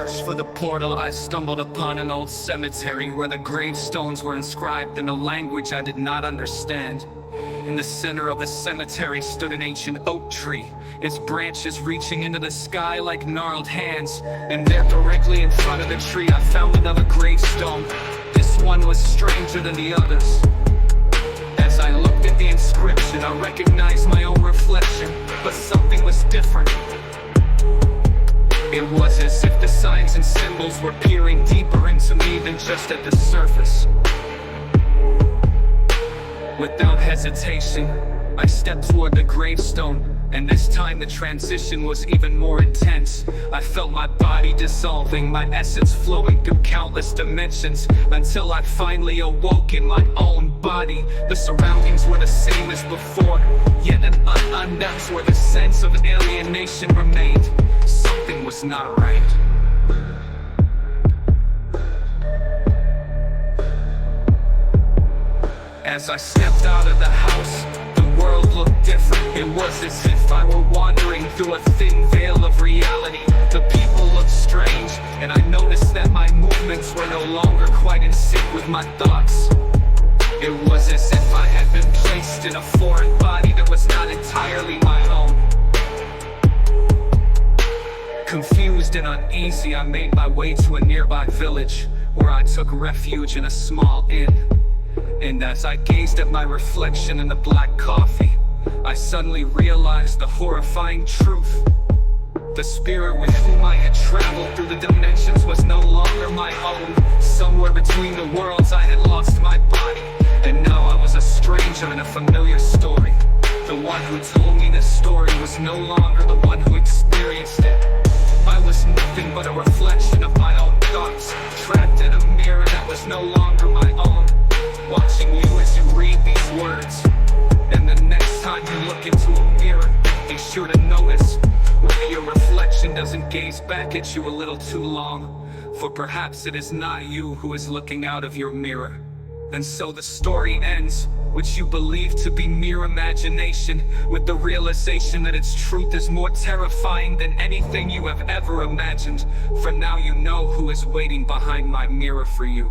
search for the portal, I stumbled upon an old cemetery where the gravestones were inscribed in a language I did not understand. In the center of the cemetery stood an ancient oak tree, its branches reaching into the sky like gnarled hands. And there, directly in front of the tree, I found another gravestone. This one was stranger than the others. As I looked at the inscription, I recognized my own reflection, but something was different. It was as if the signs and symbols were peering deeper into me than just at the surface. Without hesitation, I stepped toward the gravestone, and this time the transition was even more intense. I felt my body dissolving, my essence flowing through countless dimensions, until I finally awoke in my own body. The surroundings were the same as before, yet that's where the sense of alienation remained. Something was not right. As I stepped out of the house, the world looked different. It was as if I were wandering through a thin veil of reality. The people looked strange, and I noticed that my movements were no longer quite in sync with my thoughts. It was as if I had been placed in a foreign body that was not entirely my own. Confused and uneasy, I made my way to a nearby village, where I took refuge in a small inn. And as I gazed at my reflection in the black coffee, I suddenly realized the horrifying truth. The spirit with whom I had traveled through the dimensions was no longer my own. Somewhere between the worlds I had lost my body, and now I was a stranger in a familiar story. The one who told me this story was no longer the one who experienced it. I was nothing but a reflection of my own thoughts, trapped in a mirror that was no longer my own. Watching you as you read these words, and the next time you look into a mirror, be sure to notice whether your reflection doesn't gaze back at you a little too long, for perhaps it is not you who is looking out of your mirror. And so the story ends, which you believe to be mere imagination, with the realization that its truth is more terrifying than anything you have ever imagined. For now you know who is waiting behind my mirror for you.